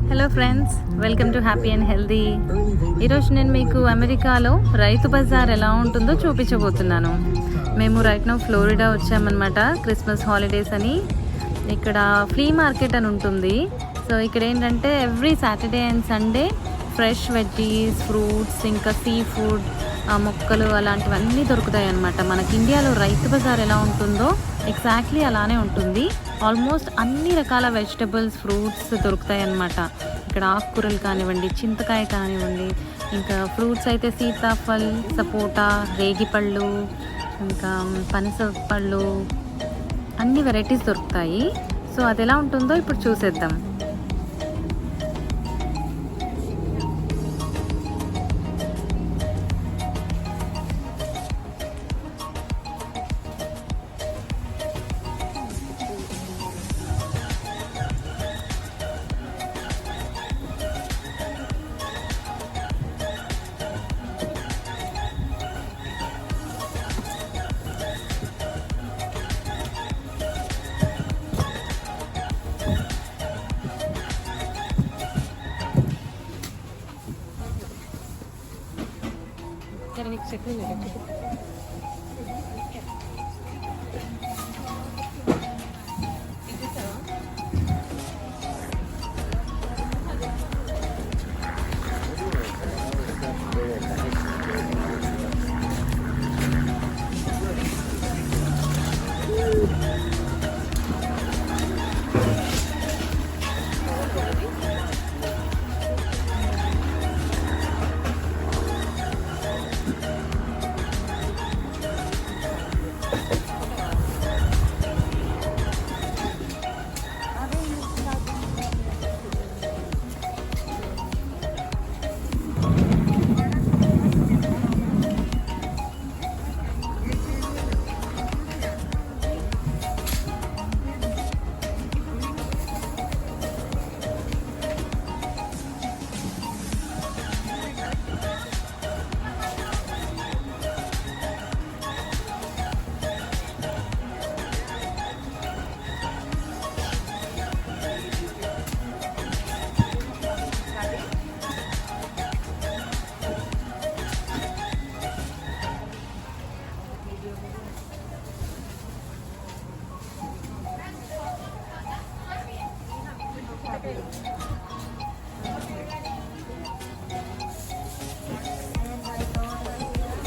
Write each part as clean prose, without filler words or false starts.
Hello friends, welcome to happy and healthy. ఈరోజు నేను మీకు అమెరికాలో రైతు బజార్ ఎలా ఉంటుందో చూపించబోతున్నాను. మేము రైట్ నౌ ఫ్లోరిడా వచ్చామన్నమాట, క్రిస్మస్ హాలిడేస్ అని. ఇక్కడ ఫ్లీ మార్కెట్ అని ఉంటుంది. సో ఇక్కడ ఏంటంటే every Saturday and Sunday fresh veggies, fruits, ఇంకా సీ ఫుడ్, మొక్కలు అలాంటివన్నీ దొరుకుతాయి అన్నమాట. మనకి ఇండియాలో రైతు బజార్ ఎలా ఉంటుందో ఎగ్జాక్ట్లీ అలానే ఉంటుంది. ఆల్మోస్ట్ అన్ని రకాల వెజిటబుల్స్, ఫ్రూట్స్ దొరుకుతాయి అన్నమాట. ఇక్కడ ఆకుకూరలు కానివ్వండి, చింతకాయ కానివ్వండి, ఇంకా ఫ్రూట్స్ అయితే సీతాఫల్, సపోటా, రేగిపళ్ళు, ఇంకా పనస పళ్ళు, అన్ని వెరైటీస్ దొరుకుతాయి. సో అది ఎలా ఉంటుందో ఇప్పుడు చూసేద్దాం.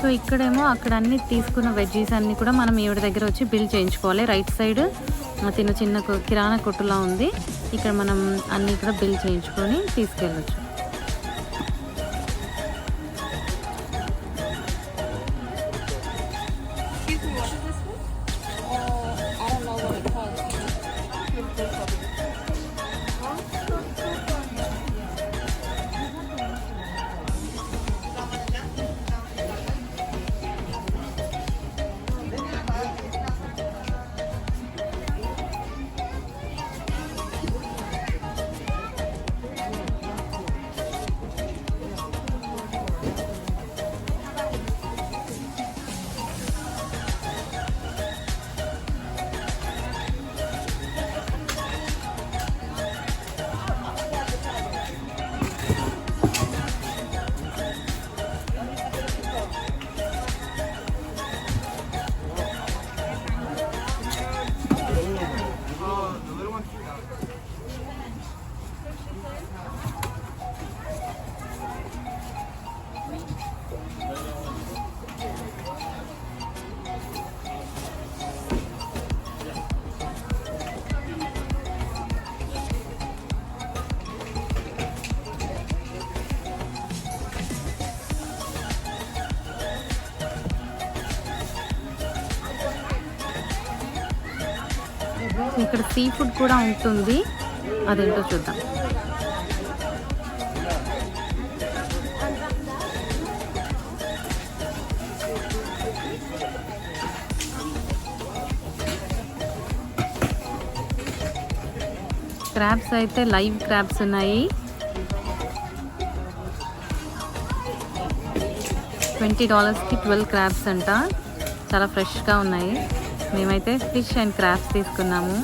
సో ఇక్కడేమో అక్కడ అన్ని తీసుకున్న వెజ్జీస్ అన్నీ కూడా మనం ఈవిడ దగ్గర వచ్చి బిల్ చేయించుకోవాలి. రైట్ సైడ్ చిన్న కిరాణా కొట్టులా ఉంది. ఇక్కడ మనం అన్నీ కూడా బిల్ చేయించుకొని తీసుకెళ్ళచ్చు. ఇక్కడ సీ ఫుడ్ కూడా ఉంటుంది, అదేంటో చూద్దాం. క్రాబ్స్ అయితే లైవ్ క్రాబ్స్ ఉన్నాయి. $20కి 12 క్రాబ్స్ అంట. చాలా ఫ్రెష్గా ఉన్నాయి. మేమైతే ఫిష్ అండ్ క్రాబ్స్ తీసుకున్నాము.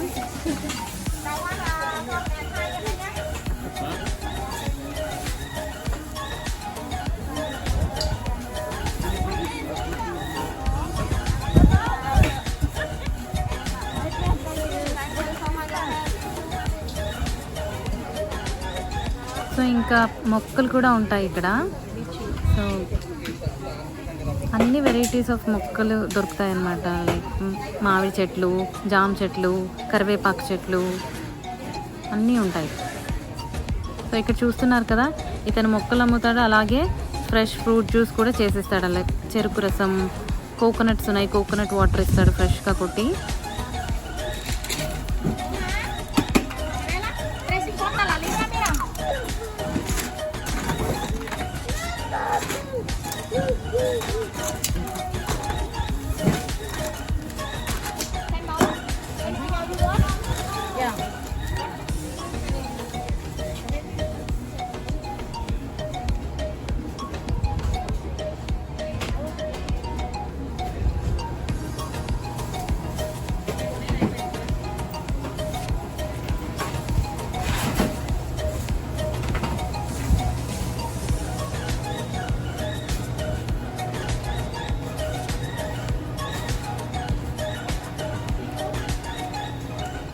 సో ఇంకా మొక్కలు కూడా ఉంటాయి ఇక్కడ. సో అన్ని వెరైటీస్ ఆఫ్ మొక్కలు దొరుకుతాయి అన్నమాట. లైక్ మామిడి చెట్లు, జామ చెట్లు, కరివేపాకు చెట్లు అన్నీ ఉంటాయి. సో ఇక్కడ చూస్తున్నారు కదా, ఇతను మొక్కలు అమ్ముతాడు, అలాగే ఫ్రెష్ ఫ్రూట్ జ్యూస్ కూడా చేసిస్తాడు. లైక్ చెరుకు రసం, కోకోనట్స్ ఉన్నాయి, కోకోనట్ వాటర్ ఇస్తాడు ఫ్రెష్గా కొట్టి.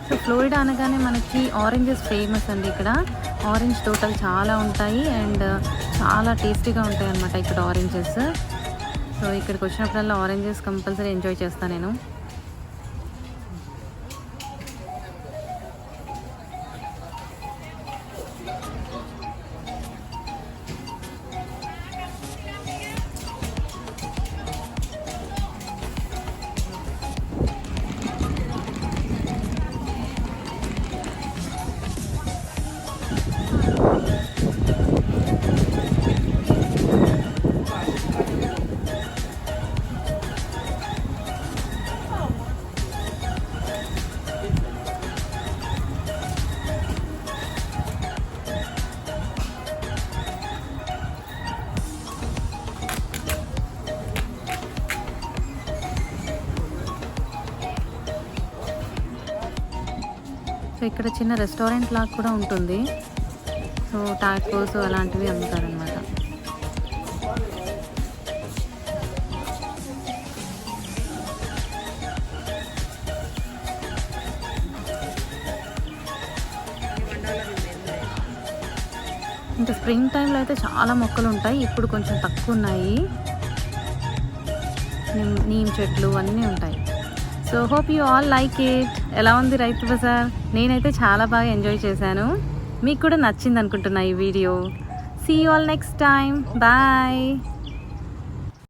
సో ఫ్లోరిడా అనగానే మనకి ఆరెంజెస్ ఫేమస్ అండి. ఇక్కడ ఆరెంజ్ తోటలు చాలా ఉంటాయి అండ్ చాలా టేస్టీగా ఉంటాయి అన్నమాట ఇక్కడ ఆరెంజెస్. సో ఇక్కడికి వచ్చినప్పుడల్లా ఆరెంజెస్ కంపల్సరీ ఎంజాయ్ చేస్తాను నేను. సో ఇక్కడ చిన్న రెస్టారెంట్ లాగా కూడా ఉంటుంది. సో టాకోస్ అలాంటివి అమ్ముతారనమాట. ఇంకా స్ప్రింగ్ టైంలో అయితే చాలా మొక్కలు ఉంటాయి, ఇప్పుడు కొంచెం తక్కువ ఉన్నాయి. నీమ్ చెట్లు అన్నీ ఉంటాయి. So hope you all like it. ఎలా ఉంది రైతు బజార్? నేనైతే చాలా బాగా ఎంజాయ్ చేశాను. మీకు కూడా నచ్చింది అనుకుంటున్నా ఈ వీడియో. See you all next time. Bye.